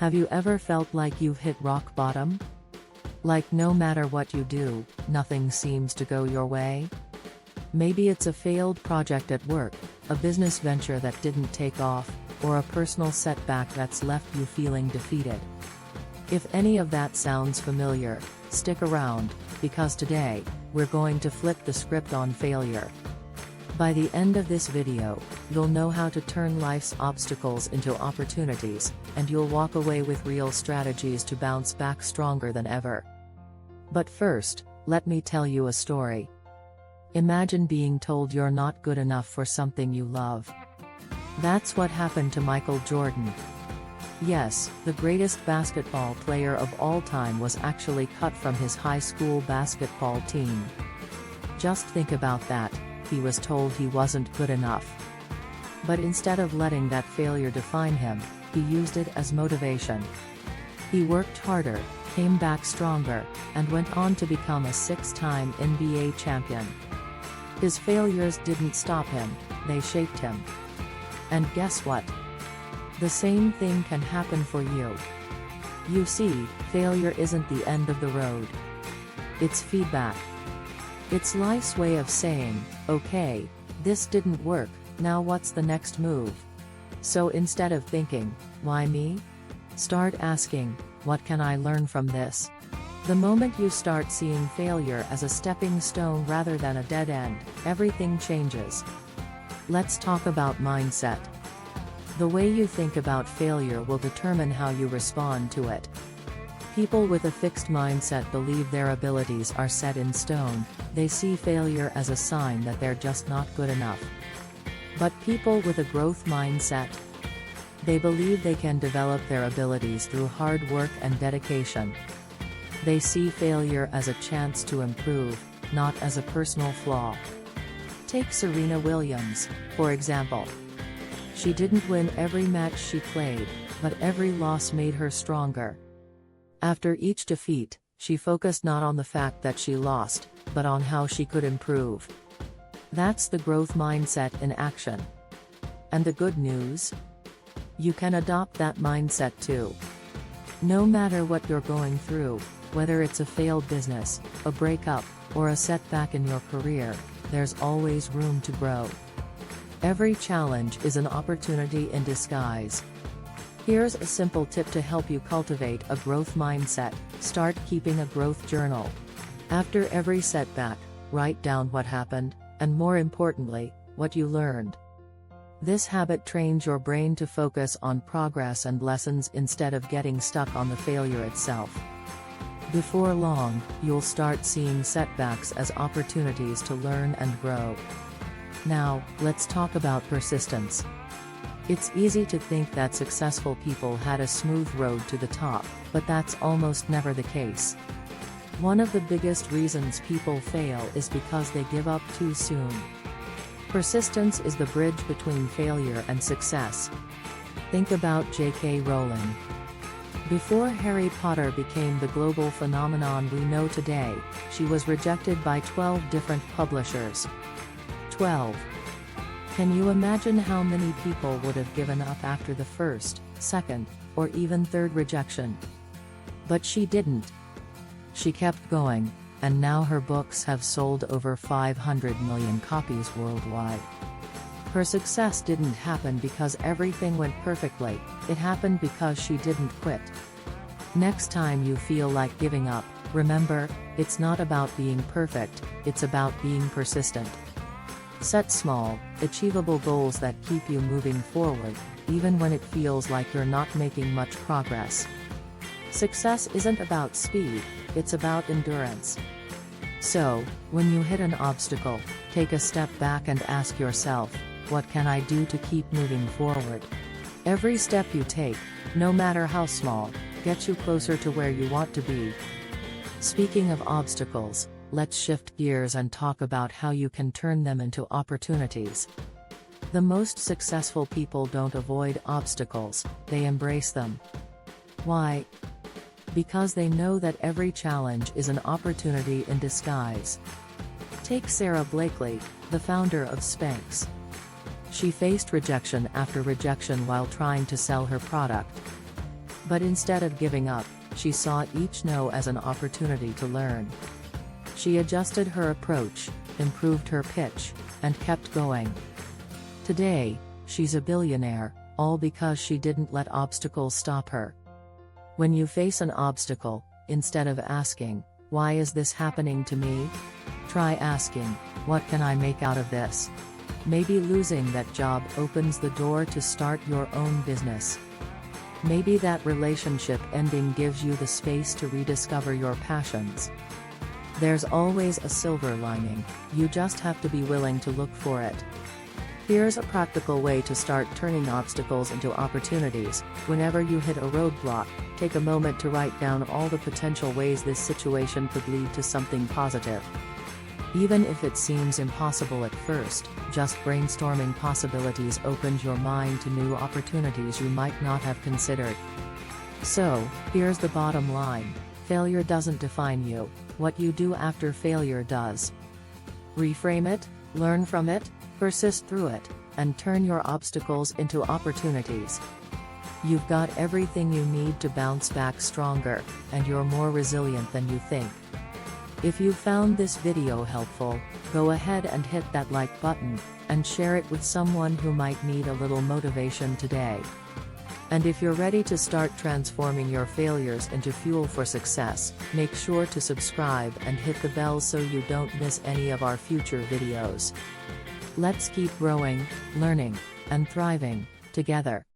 Have you ever felt like you've hit rock bottom? Like no matter what you do, nothing seems to go your way? Maybe it's a failed project at work, a business venture that didn't take off, or a personal setback that's left you feeling defeated. If any of that sounds familiar, stick around, because today, we're going to flip the script on failure. By the end of this video, you'll know how to turn life's obstacles into opportunities, and you'll walk away with real strategies to bounce back stronger than ever. But first, let me tell you a story. Imagine being told you're not good enough for something you love. That's what happened to Michael Jordan. Yes, the greatest basketball player of all time was actually cut from his high school basketball team. Just think about that, he was told he wasn't good enough. But instead of letting that failure define him, he used it as motivation. He worked harder, came back stronger, and went on to become a 6-time NBA champion. His failures didn't stop him, they shaped him. And guess what? The same thing can happen for you. You see, failure isn't the end of the road. It's feedback. It's life's way of saying, okay, this didn't work, now what's the next move? So instead of thinking, why me? Start asking, what can I learn from this? The moment you start seeing failure as a stepping stone rather than a dead end, everything changes. Let's talk about mindset. The way you think about failure will determine how you respond to it. People with a fixed mindset believe their abilities are set in stone, they see failure as a sign that they're just not good enough. But people with a growth mindset, they believe they can develop their abilities through hard work and dedication. They see failure as a chance to improve, not as a personal flaw. Take Serena Williams, for example. She didn't win every match she played, but every loss made her stronger. After each defeat, she focused not on the fact that she lost, but on how she could improve. That's the growth mindset in action. And the good news? You can adopt that mindset too. No matter what you're going through, whether it's a failed business, a breakup, or a setback in your career, there's always room to grow. Every challenge is an opportunity in disguise. Here's a simple tip to help you cultivate a growth mindset: start keeping a growth journal. After every setback, write down what happened, and more importantly, what you learned. This habit trains your brain to focus on progress and lessons instead of getting stuck on the failure itself. Before long, you'll start seeing setbacks as opportunities to learn and grow. Now, let's talk about persistence. It's easy to think that successful people had a smooth road to the top, but that's almost never the case. One of the biggest reasons people fail is because they give up too soon. Persistence is the bridge between failure and success. Think about J.K. Rowling. Before Harry Potter became the global phenomenon we know today, she was rejected by 12 different publishers. 12. Can you imagine how many people would have given up after the first, second, or even third rejection? But she didn't. She kept going, and now her books have sold over 500 million copies worldwide. Her success didn't happen because everything went perfectly, it happened because she didn't quit. Next time you feel like giving up, remember, it's not about being perfect, it's about being persistent. Set small, achievable goals that keep you moving forward, even when it feels like you're not making much progress. Success isn't about speed, it's about endurance. So, when you hit an obstacle, take a step back and ask yourself, what can I do to keep moving forward? Every step you take, no matter how small, gets you closer to where you want to be. Speaking of obstacles, let's shift gears and talk about how you can turn them into opportunities. The most successful people don't avoid obstacles, they embrace them. Why? Because they know that every challenge is an opportunity in disguise. Take Sarah Blakely, the founder of Spanx. She faced rejection after rejection while trying to sell her product. But instead of giving up, she saw each no as an opportunity to learn. She adjusted her approach, improved her pitch, and kept going. Today, she's a billionaire, all because she didn't let obstacles stop her. When you face an obstacle, instead of asking, "Why is this happening to me?" try asking, "What can I make out of this?" Maybe losing that job opens the door to start your own business. Maybe that relationship ending gives you the space to rediscover your passions. There's always a silver lining, you just have to be willing to look for it. Here's a practical way to start turning obstacles into opportunities. Whenever you hit a roadblock, take a moment to write down all the potential ways this situation could lead to something positive. Even if it seems impossible at first, just brainstorming possibilities opens your mind to new opportunities you might not have considered. So, here's the bottom line: failure doesn't define you, what you do after failure does. Reframe it, learn from it, persist through it, and turn your obstacles into opportunities. You've got everything you need to bounce back stronger, and you're more resilient than you think. If you found this video helpful, go ahead and hit that like button, and share it with someone who might need a little motivation today. And if you're ready to start transforming your failures into fuel for success, make sure to subscribe and hit the bell so you don't miss any of our future videos. Let's keep growing, learning, and thriving together.